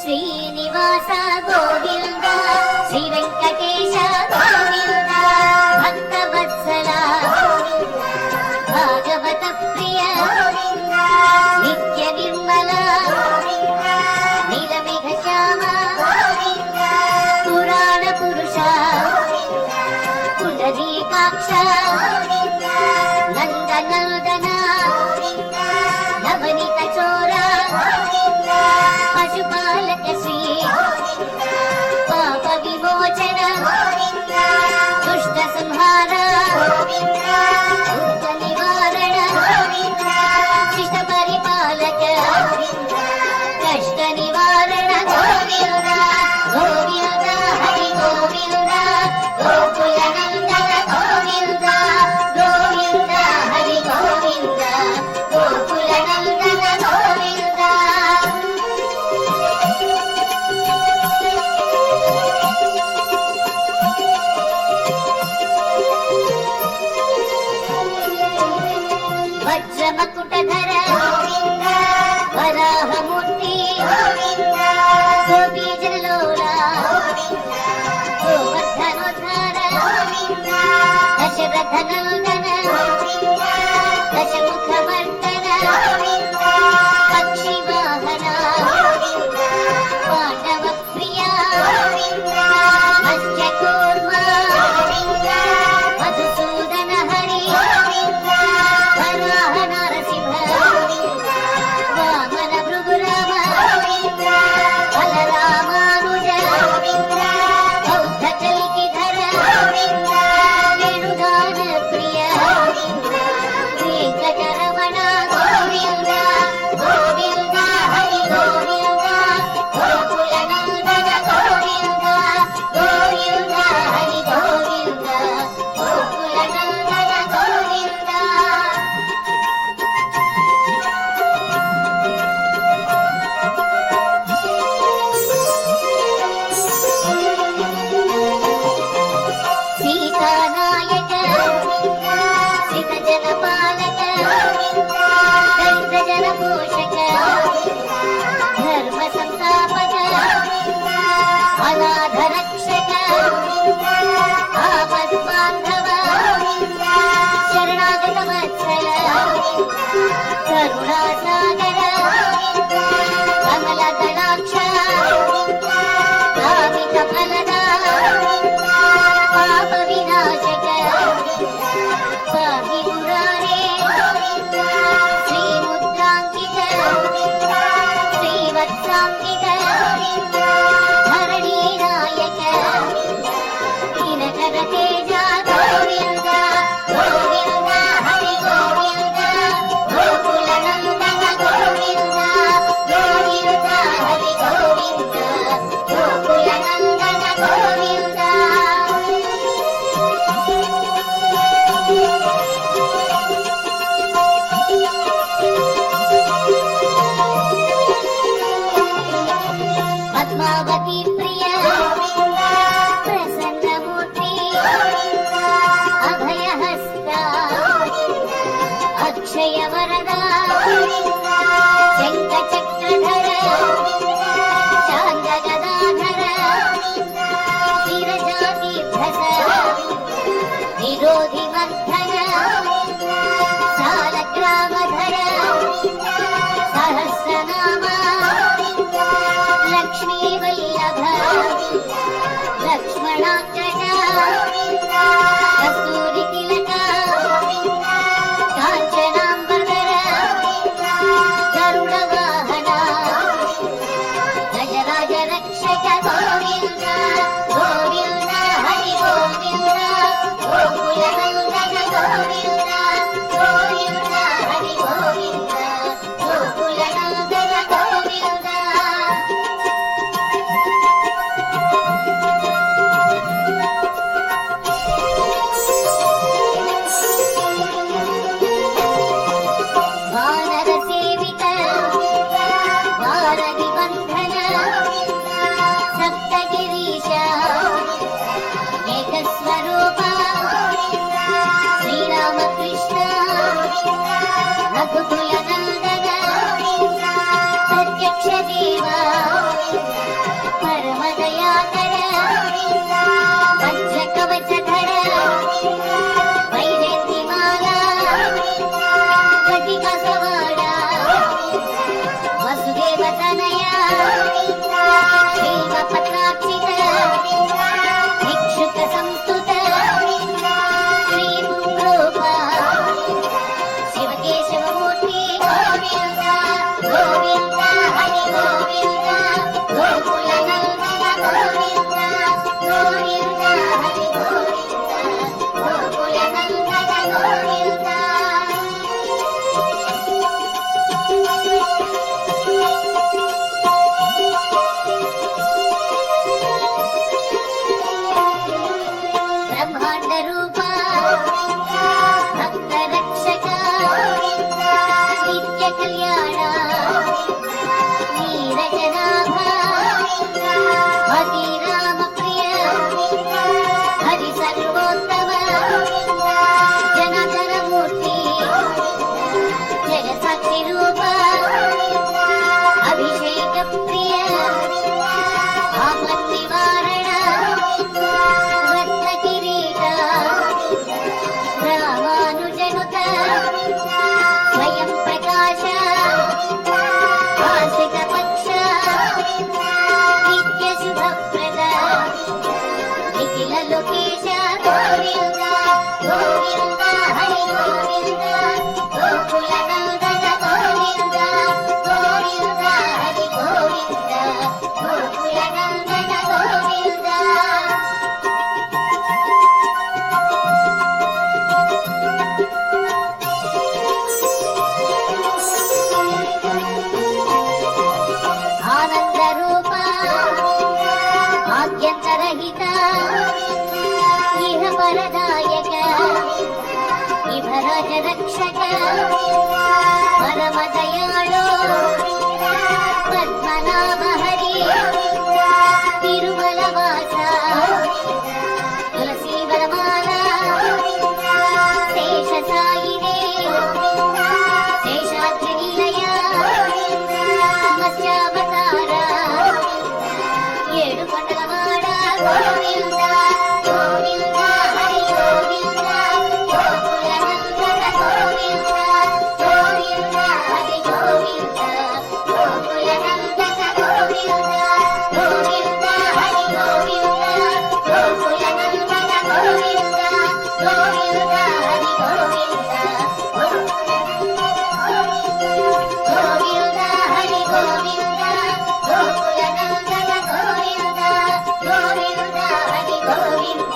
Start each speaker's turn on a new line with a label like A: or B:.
A: శ్రీనివాస గోవింద శ్రీ వెంకటేశ గోవింద భక్తవత్సల భాగవత ప్రియ నిత్య నిర్మల నీలమేఘ శ్యామ పురాణ పురుష పుండరీకాక్ష నందనందన నవనీత చోర పశుపాలక శ్రీ పాప విమోచన దుష్ట సంహార దుఃఖ నివారణ శిష్ట పరిపాలక కష్ట నివారణ గోవింద గోవింద హరి గోవింద గోకుల నందన గోవింద గోవింద హరి గోవింద గోకుల నందన గోవింద. వజ్రమకుటధర వరాహమూర్తి గోపీజనలోల గోవర్ధనోద్ధార దశరథనందన దశముఖమర్దన పక్షి వాహన పాండవ ప్రియ మత్స్యకూర్మ మధుసూదన హరి వరాహ నరసింహ వామన భృగురామ బలరామానుజ బౌద్ధ కల్కిధర వేణుగాన ప్రియ వెంకటరమణ గోవింద గోవింద హరి గోవింద గోకుల నందన గోవింద గోవింద హరి గోవింద గోకుల నందన గోవింద. సీతానాయక సిత జన పాలక దంత జన పోషక ధర్మ సంస్థాపక అనాథ రక్షక ఆపద్ బాంధవ శరణాగత వత్సల కరుణాసాగర కమల దళాక్ష కామిత ఫలద పాప వినాశక పాహి మురారే శ్రీ ముద్రాంకిత శ్రీవత్సాంకిత ధరణీ నాయక దినకర తేజ గోవింద గోవింద హరి గోవింద గోకుల నందన గోవింద గోవింద హరి గోవింద గోకుల నందన గోవింద. పద్మావతి ప్రియ ప్రసన్నమూర్తి అభయహస్త అక్షయ వరద శంఖ చక్రధర చాంద గదాధర విరజాతి భ్రస విరోధి మర్ధన సాలగ్రామధర సహస్రనామ లక్ష్మీ వల్లభ లక్ష్మణాగ్రజ కస్తూరి తిలక కాంచనాంబర గరుడ వాహన గజరాజ రక్షక గోవింద గోవింద హరి గోవింద గోకుల నందన గోవింద గోవింద హరి గోవింద గోకుల నందన గోవింద. నిత్య శుభప్రద నిఖిల లోకేశ గోవింద గోవింద హరి గోవింద గోకుల నందన గోవింద గోవింద హరి గోవింద గోకుల నందన గోవింద ఆనంద రూప ఆద్యంతరహిత ఇహ పరదాయక ఇహరాజ రక్షక పరమ దయాళో పద్మనాభ హరి తిరుమల వాస తులసీ వరమాల శేష సాయినే శేషాద్రి నిలయ మత్స్యావతార ఏడు కొండలవాడ గోవింద గోవింద హరి గోవింద గోకుల నందన గోవింద గోవింద హరి గోవింద గోకుల నందన గోవింద గోవింద హరి గోవింద గోకుల నందన గోవింద గోవింద హరి గోవింద గోవింద హరి గోవింద గోకుల నందన గోవింద గోవింద హరి గోవింద